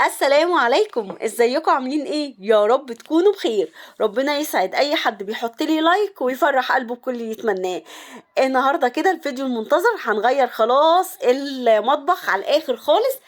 السلام عليكم، ازيكم عاملين ايه؟ يا رب تكونوا بخير. ربنا يسعد اي حد بيحط لي لايك ويفرح قلبه بكل اللي يتمناه. النهارده كده الفيديو المنتظر، هنغير خلاص المطبخ على الاخر خالص.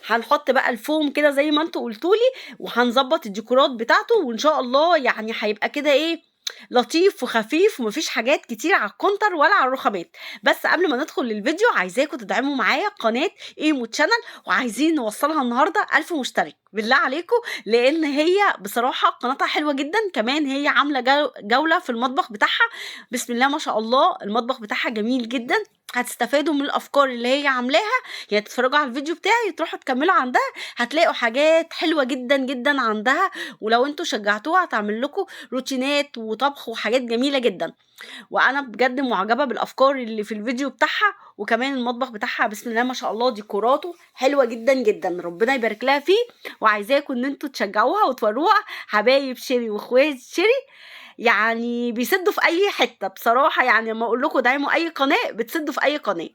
هنحط بقى الفوم كده زي ما انتوا قلتولي، وهنظبط الديكورات بتاعته، وان شاء الله يعني هيبقى كده ايه، لطيف وخفيف ومفيش حاجات كتير على الكونتر ولا على الرخامات. بس قبل ما ندخل للفيديو، عايزاكم تدعموا معايا قناة ايمو تشانل، وعايزين نوصلها النهارده 1000 مشترك بالله عليكم، لان هي بصراحه قناتها حلوه جدا. كمان هي عامله جوله في المطبخ بتاعها. بسم الله ما شاء الله، المطبخ بتاعها جميل جدا. هتستفادوا من الافكار اللي هي عاملاها. يعني تتفرجوا على الفيديو بتاعي، تروحوا تكملوا عندها، هتلاقوا حاجات حلوه جدا جدا عندها. ولو انتوا شجعتوها هتعمل لكم روتينات وطبخ وحاجات جميله جدا. وانا بجد معجبه بالافكار اللي في الفيديو بتاعها. وكمان المطبخ بتاعها بسم الله ما شاء الله، ديكوراته حلوه جدا جدا، ربنا يبارك لها فيه. وعايزاكم ان انتوا تشجعوها وتوروها حبايب شيري واخوات شيري. يعني بيسدوا في اي حته بصراحه، يعني لما اقول لكم دعموا اي قناه بتسدوا في اي قناه.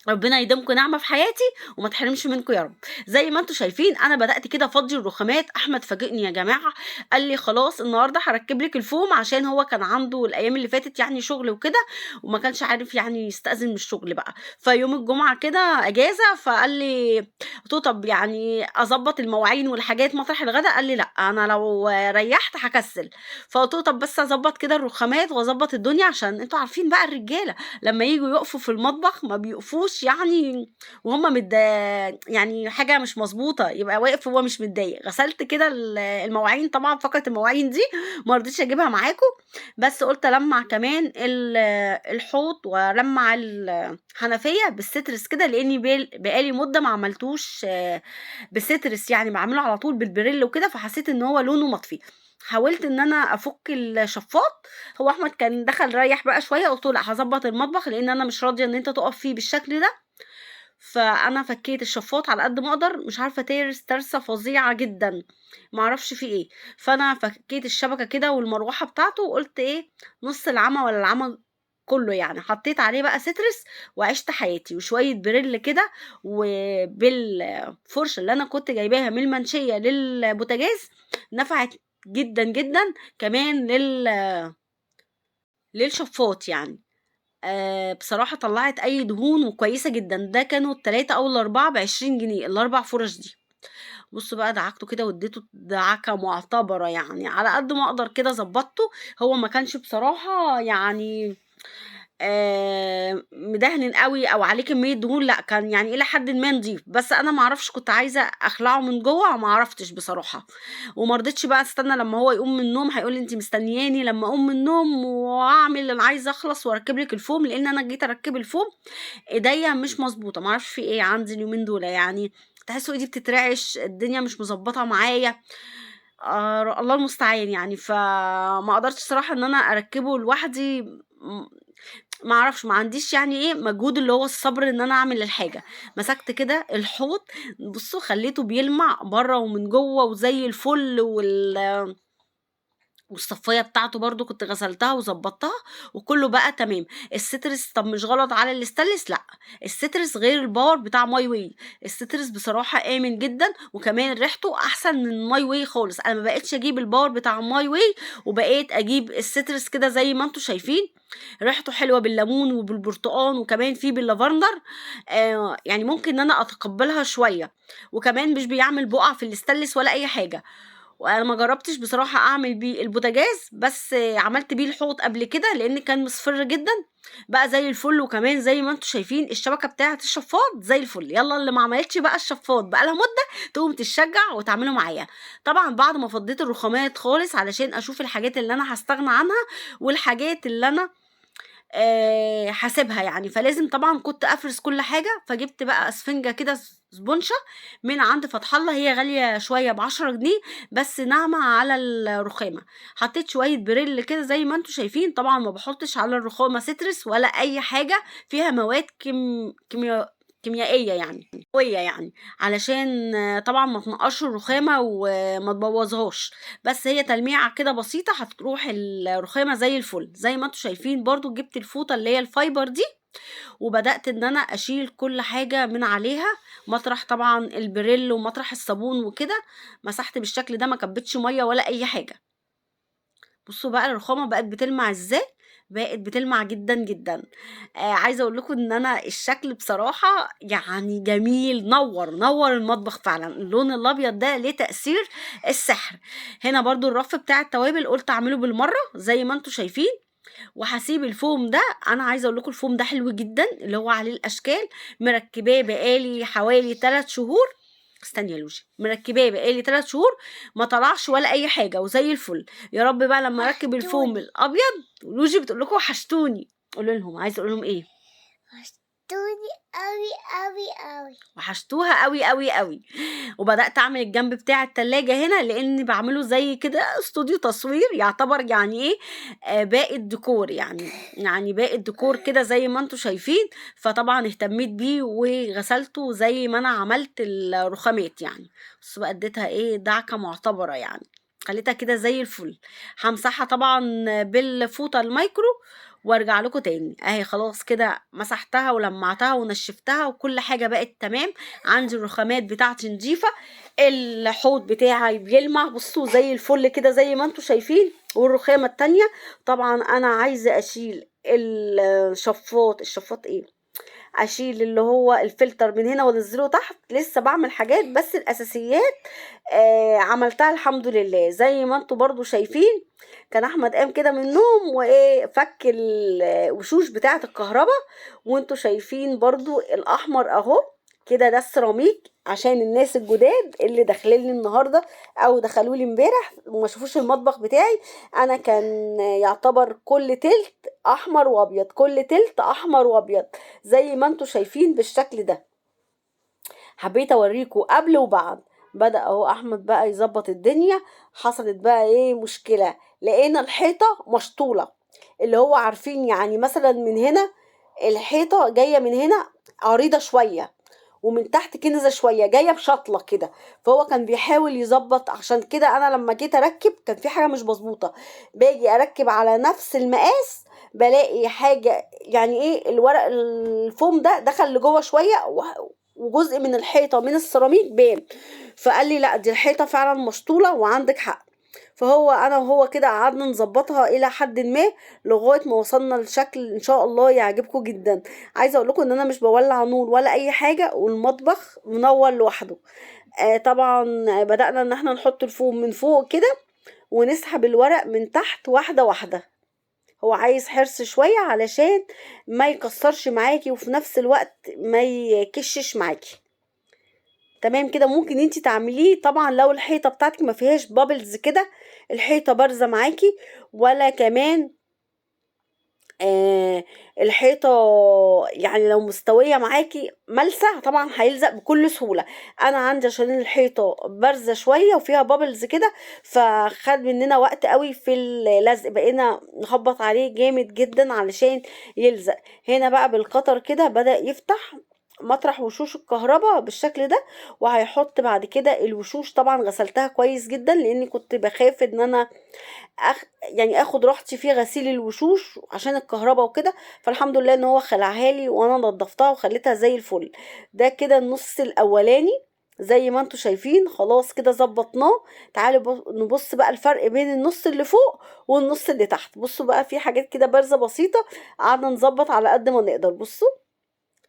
ربنا يديمكم نعمه في حياتي وما تحرمش منكم يا رب. زي ما انتم شايفين انا بدات كده افضي الرخامات. احمد فاجئني يا جماعه، قال لي خلاص النهارده هركب لك الفوم، عشان هو كان عنده الايام اللي فاتت يعني شغل وكده، وما كانش عارف يعني يستأذن من الشغل بقى. فيوم الجمعه كده اجازه، فقال لي، قلت له طب يعني اظبط المواعين والحاجات مطرح الغداء؟ قال لي لا، انا لو ريحت هكسل. فقلت له طب بس اظبط كده الرخامات واظبط الدنيا، عشان انتوا عارفين بقى الرجاله لما يجوا يقفوا في المطبخ ما بيقفوش يعني وهم يعني حاجة مش مظبوطة، يبقى واقف وهو مش متضايق. غسلت كده المواعين، طبعا فقرة المواعين دي ما رضيتش اجيبها معاكم، بس قلت المع كمان الحوض ولمع الحنفية بالسترس كده، لاني بقالي مدة ما عملتوش بالسترس، يعني بعمله على طول بالبريل وكده، فحسيت ان هو لونه مطفي. حاولت ان انا افك الشفاط. هو احمد كان دخل ريح بقى شويه، قلت له لا هظبط المطبخ لان انا مش راضيه ان انت تقف فيه بالشكل ده. فانا فكيت الشفاط على قد ما اقدر، مش عارفه ترس ترسه فظيعه جدا، ما اعرفش في ايه. فانا فكيت الشبكه كده والمروحه بتاعته، وقلت ايه، نص العمى ولا العمى كله يعني. حطيت عليه بقى سترس وعشت حياتي، وشويه بريل كده، وبالفرشه اللي انا كنت جايباها من المنشيه للبوتاجاز، نفعت جدا جدا. كمان للشفاط يعني. بصراحة طلعت أي دهون وكويسة جدا. ده كانوا التلاتة أو الأربعة ب20 جنيه، الأربع فرش دي. بصوا بقى، دعكته كده واديته دعكة معتبرة، يعني على قد ما أقدر كده ظبطته. هو ما كانش بصراحة يعني مدهن قوي او عليه كميه دهون، لا كان يعني الى حد ما نضيف، بس انا ما اعرفش، كنت عايزه اخلعه من جوه وما عرفتش بصراحه. وما رضيتش بقى استنى لما هو يقوم من النوم، هيقول لي انت مستنياني لما اقوم من النوم واعمل اللي انا عايزه اخلص واركب لك الفوم، لان انا جيت اركب الفوم ايديا مش مظبوطه، ما اعرفش في ايه عندي اليومين دول يعني. تحسوا ايدي بتترعش، الدنيا مش مظبطه معايا. الله المستعان يعني. فما قدرتش صراحه ان انا اركبه لوحدي. ما اعرفش، ما عنديش يعني ايه مجهود اللي هو الصبر ان انا اعمل الحاجه. مسكت كده الحوض، بصوا خليته بيلمع بره ومن جوه وزي الفل، والصفايه بتاعته برضو كنت غسلتها وظبطتها، وكله بقى تمام. السترس طب مش غلط على الاستانلس؟ لا، السترس غير الباور بتاع ماي واي. السترس بصراحه امن جدا، وكمان ريحته احسن من ماي واي خالص. انا ما بقتش اجيب الباور بتاع ماي واي، وبقيت اجيب السترس كده زي ما انتم شايفين. ريحته حلوه بالليمون وبالبرتقال، وكمان فيه باللافندر. يعني ممكن ان انا اتقبلها شويه. وكمان مش بيعمل بقع في الاستانلس ولا اي حاجه. وانا ما جربتش بصراحه اعمل بيه البوتاجاز، بس عملت بيه الحوض قبل كده لان كان مصفر جدا بقى زي الفل. وكمان زي ما انتم شايفين الشبكه بتاعه الشفاط زي الفل. يلا اللي ما عملتش بقى الشفاط بقى لها مده تقوم تشجع وتعمله معايا. طبعا بعد ما فضيت الرخامات خالص علشان اشوف الحاجات اللي انا هستغنى عنها والحاجات اللي انا حاسبها يعني، فلازم طبعا كنت افرز كل حاجه. فجبت بقى اسفنجه كده سبونشه من عند فتح الله، هي غاليه شويه ب10 جنيه، بس ناعمه على الرخامه. حطيت شويه بريل كده زي ما انتم شايفين. طبعا ما بحطش على الرخامه سترس ولا اي حاجه فيها مواد كيميائيه يعني قويه يعني، علشان طبعا ما تنقرش الرخامه وما تبوظهاش. بس هي تلميعه كده بسيطه هتروح الرخامه زي الفل. زي ما انتم شايفين برضو جبت الفوطه اللي هي الفايبر دي، وبدأت ان انا اشيل كل حاجة من عليها، مطرح طبعا البريل ومطرح الصابون وكده، مسحت بالشكل ده، ما كبتش مية ولا اي حاجة. بصوا بقى الرخامة بقت بتلمع ازاي، بقت بتلمع جدا جدا. عايزه اقول لكم ان انا الشكل بصراحه يعني جميل، نور المطبخ فعلا. اللون الابيض ده ليه تأثير السحر. هنا برضو الرف بتاع التوابل قلت اعمله بالمره زي ما انتم شايفين، وهسيب الفوم ده. انا عايزه اقول لكم الفوم ده حلو جدا، اللي هو عليه الاشكال، مركباه بقالي حوالي 3 شهور. استني يا لوجي، مركباه بقالي 3 شهور، ما طلعش ولا اي حاجه وزي الفل. يا رب بقى لما اركب الفوم الابيض. لوجي بتقول لكم وحشتوني، قولوا لهم، عايزه اقول لهم ايه؟ وحشتوني قوي قوي قوي، وحشتوها قوي قوي قوي. وبدات اعمل الجنب بتاع التلاجة هنا، لاني بعمله زي كده استوديو تصوير يعتبر، يعني ايه، باقي الديكور، يعني باقي الديكور كده زي ما انتم شايفين. فطبعا اهتميت بيه وغسلته زي ما انا عملت الرخامات يعني. بس بقى اديتها ايه، دعكه معتبره يعني، خليتها كده زي الفل. همسحها طبعا بالفوطه المايكرو وارجع لكم تاني. اهي خلاص كده مسحتها ولمعتها ونشفتها وكل حاجه بقت تمام. عندي الرخامات بتاعتي نضيفه، الحوض بتاعي بيلمع، بصوا زي الفل كده زي ما انتم شايفين. والرخامه التانية طبعا انا عايزه اشيل الشفاط ايه، اشيل اللي هو الفلتر من هنا وانزله تحت. لسه بعمل حاجات بس الاساسيات عملتها الحمد لله. زي ما انتوا برضو شايفين، كان احمد قام كده من النوم وايه فك الوشوش بتاعه الكهرباء، وانتوا شايفين برضو الاحمر اهو كده، ده السيراميك عشان الناس الجداد اللي داخلين لي النهارده او دخلوا لي امبارح وما شافوش المطبخ بتاعي. انا كان يعتبر كل تلت احمر وابيض، كل تلت احمر وابيض زي ما انتوا شايفين بالشكل ده. حبيت اوريكم قبل وبعد. بدأ اهو احمد بقى يظبط الدنيا. حصلت بقى ايه مشكلة، لقينا الحيطة مشطولة، اللي هو عارفين يعني مثلا من هنا الحيطة جاية من هنا عريضة شوية، ومن تحت كنزة شوية جاية بشطلة كده. فهو كان بيحاول يظبط، عشان كده انا لما جيت اركب كان في حاجة مش مظبوطة. باجي اركب على نفس المقاس بلاقي حاجة، يعني ايه، الورق الفوم ده دخل لجوه شوية وجزء من الحيطة من السيراميك بان. فقال لي لا دي الحيطة فعلا مشطولة وعندك حق. فهو انا وهو كده قعدنا نظبطها الى حد ما لغايه ما وصلنا لشكل ان شاء الله يعجبكم جدا. عايزه اقول لكم ان انا مش بولع نور ولا اي حاجه، والمطبخ منور لوحده. طبعا بدأنا ان احنا نحط الفوم من فوق كده ونسحب الورق من تحت واحده واحده. هو عايز حرص شويه علشان ما يكسرش معاكي وفي نفس الوقت ما يكشش معاكي. تمام كده ممكن انت تعمليه طبعا لو الحيطه بتاعتك ما فيهاش بابلز كده، الحيطه بارزه معاكي، ولا كمان الحيطه يعني لو مستويه معاكي ملسع طبعا هيلزق بكل سهوله. انا عندي عشان الحيطه بارزه شويه وفيها بابلز كده، فخد مننا وقت قوي في اللزق، بقينا نخبط عليه جامد جدا علشان يلزق. هنا بقى بالقطر كده بدأ يفتح مطرح وشوش الكهرباء بالشكل ده، وهيحط بعد كده الوشوش. طبعا غسلتها كويس جدا لاني كنت بخاف ان انا يعني اخد راحتي في غسيل الوشوش عشان الكهرباء وكده. فالحمد لله ان هو خلعها لي وانا نضفتها وخليتها زي الفل. ده كده النص الاولاني زي ما انتوا شايفين، خلاص كده ظبطناه. تعالوا نبص بقى الفرق بين النص اللي فوق والنص اللي تحت. بصوا بقى في حاجات كده بارزه بسيطه، قعدنا نظبط على قد ما نقدر. بصوا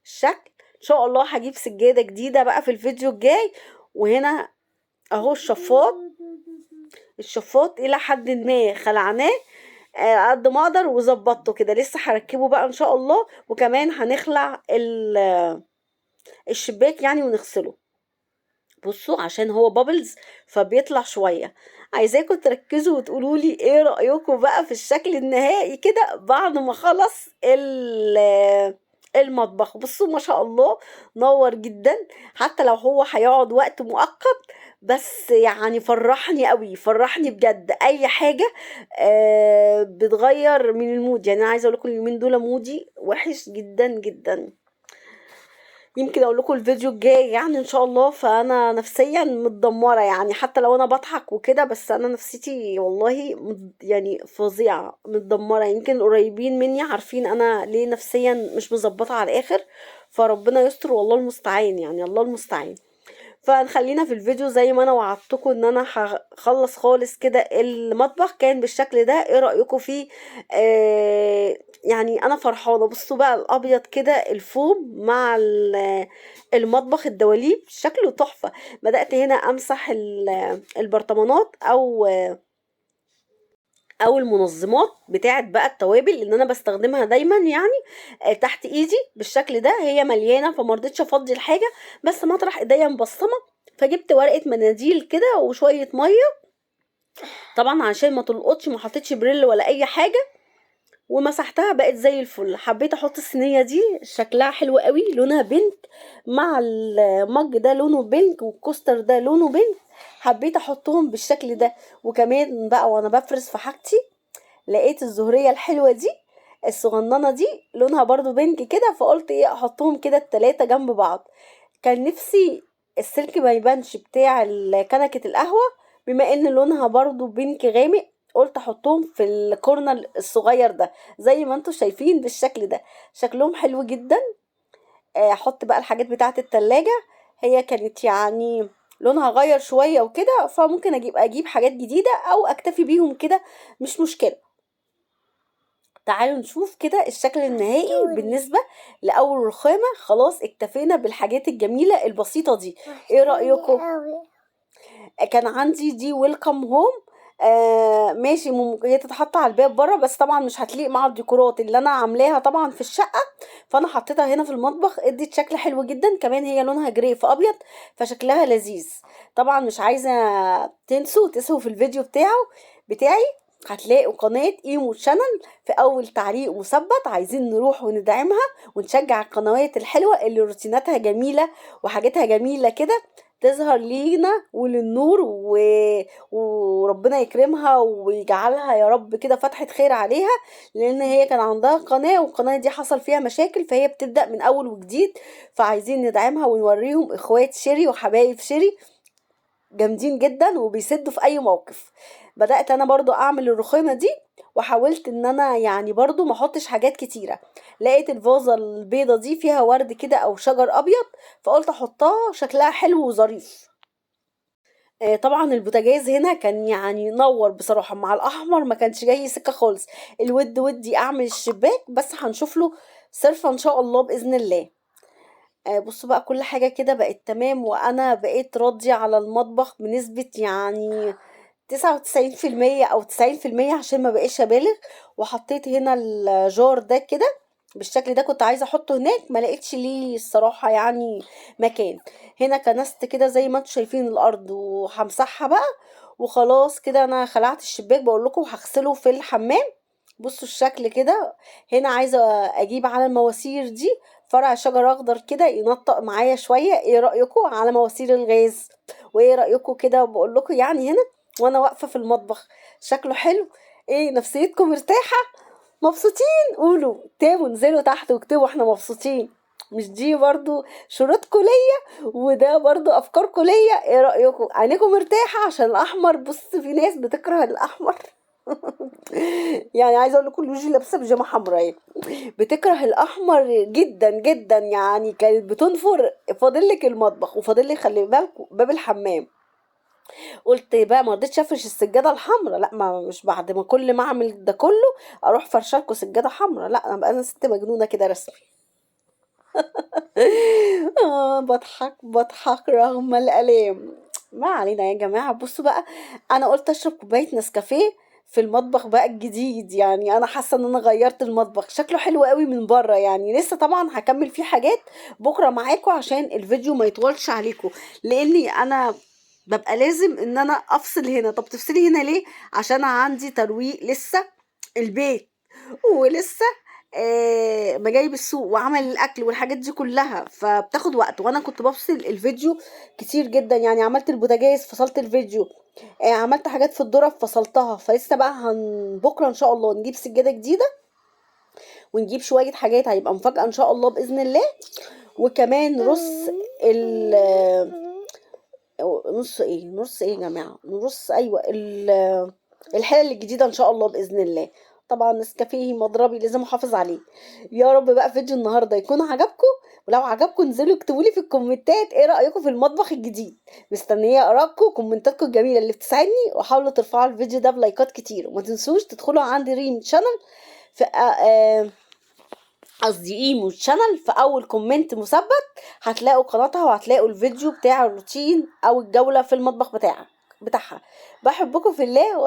الشكل. ان شاء الله هجيب سجاده جديده بقى في الفيديو الجاي. وهنا اهو الشفاط الى حد ما خلعناه قد ما اقدر وظبطته كده. لسه هركبه بقى ان شاء الله، وكمان هنخلع الشباك يعني ونغسله. بصوا عشان هو بابلز فبيطلع شويه. عايزاكم تركزوا وتقولوا لي ايه رايكم بقى في الشكل النهائي كده بعد ما خلص المطبخ. بصوا ما شاء الله نور جدا. حتى لو هو هيقعد وقت مؤقت بس يعني فرحني قوي، فرحني بجد. اي حاجه بتغير من المود. يعني انا عايزه اقول لكم اليومين دول مودي وحش جدا جدا. يمكن اقول لكم الفيديو الجاي يعني ان شاء الله. فانا نفسيا متدمره يعني، حتى لو انا بضحك وكده، بس انا نفسيتي والله يعني فظيعه متدمره. يمكن القريبين مني عارفين انا ليه نفسيا مش مظبطه على الاخر. فربنا يستر والله المستعان، يعني الله المستعان. فنخلينا في الفيديو زي ما انا وعدتكم ان انا هخلص خالص كده. المطبخ كان بالشكل ده، ايه رأيكم فيه؟ يعني انا فرحانة. بصوا بقى الابيض كده، الفوم مع المطبخ، الدواليب شكله تحفة. بدأت هنا امسح البرطمانات او المنظمات بتاعت بقى التوابل اللي انا بستخدمها دايما يعني تحت ايدي بالشكل ده. هي مليانه فمرضتش افضي الحاجه، بس مطرح ايديا مبصمه، فجبت ورقه مناديل كده وشويه ميه، طبعا عشان ما تلقطش، ما حطيتش بريل ولا اي حاجه، ومسحتها بقت زي الفل. حبيت احط الصينيه دي، شكلها حلو قوي، لونها بينك، مع المج ده لونه بينك، والكوستر ده لونه بينك. حبيت احطهم بالشكل ده. وكمان بقى وانا بفرز في حاجتي، لقيت الزهرية الحلوة دي الصغننة دي لونها برضو بينك كده، فقلت ايه احطهم كده التلاتة جنب بعض. كان نفسي السلك ما يبانش بتاع كنكة القهوة، بما ان لونها برضو بينك غامق، قلت احطهم في الكورنر الصغير ده زي ما انتم شايفين بالشكل ده. شكلهم حلو جدا. احط بقى الحاجات بتاعة التلاجة. هي كانت يعني لونها غير شوية وكده، فممكن اجيب حاجات جديدة او اكتفي بيهم كده، مش مشكلة. تعالوا نشوف كده الشكل النهائي بالنسبة لأول رخامة. خلاص اكتفينا بالحاجات الجميلة البسيطة دي. ايه رأيكم؟ كان عندي دي ويلكم هوم. ماشي، ممكن هي تتحط على الباب بره، بس طبعا مش هتليق مع الديكورات اللي انا عاملاها طبعا في الشقة. فانا حطيتها هنا في المطبخ، ادت شكل حلو جدا. كمان هي لونها جري في ابيض، فشكلها لذيذ. طبعا مش عايزة تسهوا في الفيديو بتاعي. هتلاقوا قناة ايمو شانل في اول تعليق مثبت. عايزين نروح وندعمها ونشجع القنوات الحلوة اللي روتيناتها جميلة وحاجاتها جميلة كده، تظهر لينا وللنور وربنا يكرمها ويجعلها يا رب كده فتحة خير عليها. لان هي كان عندها قناة، والقناة دي حصل فيها مشاكل، فهي بتبدأ من اول وجديد. فعايزين ندعمها ونوريهم اخوات شيري وحبايب شيري جامدين جدا وبيسدوا في اي موقف. بدأت انا برضو اعمل الرخامة دي، وحاولت ان انا يعني برضو ما احطش حاجات كتيرة. لقيت الفازة البيضة دي فيها ورد كده او شجر ابيض، فقلت احطها، شكلها حلو وظريف. طبعا البوتاجاز هنا كان يعني نور بصراحة، مع الأحمر ما كانش جاي سكة خالص. ودي أعمل الشباك، بس هنشوف له صرفة إن شاء الله بإذن الله. بصوا بقى كل حاجة كده بقت تمام، وأنا بقيت راضية على المطبخ بنسبة يعني 99% أو 90%، عشان ما بقيش أبالغ. وحطيت هنا الجار ده كده بالشكل ده، كنت عايزة احطه هناك، ما لقيتش ليه الصراحة يعني مكان. هنا كنست كده زي ما انتم شايفين الارض، وهمسحها بقى وخلاص كده. انا خلعت الشباك بقول لكم، وهغسله في الحمام. بصوا الشكل كده. هنا عايزة اجيب على المواسير دي فرع شجر اخضر كده ينطق معايا شوية. ايه رأيكم على مواسير الغاز؟ وايه رأيكم كده؟ بقول لكم يعني هنا وانا واقفة في المطبخ شكله حلو. ايه نفسيتكم مرتاحة؟ مبسوطين؟ قولوا اكتبوا، انزلوا تحت واكتبوا احنا مبسوطين. مش دي برضو شروطكم ليا؟ وده برضو افكاركم ليا؟ ايه رأيكم؟ عينيكم مرتاحة؟ عشان الاحمر، بص في ناس بتكره الاحمر. يعني عايزه اقول لكم لوجي لابسه بيجامه حمراء اهي، بتكره الاحمر جدا جدا، يعني كانت بتنفر. فاضل لك المطبخ، وفاضل لي خلي بالكم باب الحمام. قلت بقى ما رضيتش افرش السجاده الحمراء، لا، ما مش بعد ما كل ما اعمل ده كله اروح فرشالكوا سجاده حمراء، لا، انا بقى انا ست مجنونه كده رسمي. بضحك رغم الالام. ما علينا يا جماعه. بصوا بقى، انا قلت اشرب كوبايه نسكافيه في المطبخ بقى الجديد. يعني انا حاسه ان انا غيرت المطبخ، شكله حلو قوي من بره. يعني لسه طبعا هكمل فيه حاجات بكره معاكم عشان الفيديو ما يطولش عليكم، لاني انا ببقى لازم ان انا افصل هنا. طب تفصلي هنا ليه؟ عشان عندي ترويق لسه البيت، ولسه ما جايب السوق وعمل الاكل والحاجات دي كلها، فبتاخد وقت. وانا كنت بفصل الفيديو كتير جدا، يعني عملت البوتاجاز فصلت الفيديو، عملت حاجات في الذرة فصلتها. فلسه بقى بكره ان شاء الله نجيب سجادة جديدة، ونجيب شوية حاجات هيبقى مفاجأة ان شاء الله بإذن الله. وكمان نص ايه يا جماعه، ايوه الحلل الجديده ان شاء الله باذن الله. طبعا نسكافيه مضربي لازم احافظ عليه. يا رب بقى فيديو النهارده يكون عجبكم، ولو عجبكم انزلوا اكتبوا لي في الكومنتات ايه رايكم في المطبخ الجديد. مستنيه ارائكم وكومنتاتكم الجميله اللي بتساعدني، وحاولوا ترفعوا الفيديو ده بلايكات كتير، وما تنسوش تدخلوا عند ريم شانل في قصدي ايمو شانل، في اول كومنت مثبت هتلاقوا قناتها، وهتلاقوا الفيديو بتاع الروتين او الجولة في المطبخ بتاعها. بحبكم في الله،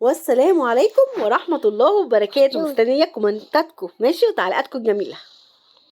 والسلام عليكم ورحمة الله وبركاته. مستنية كومنتاتكم ماشي وتعليقاتكم الجميلة.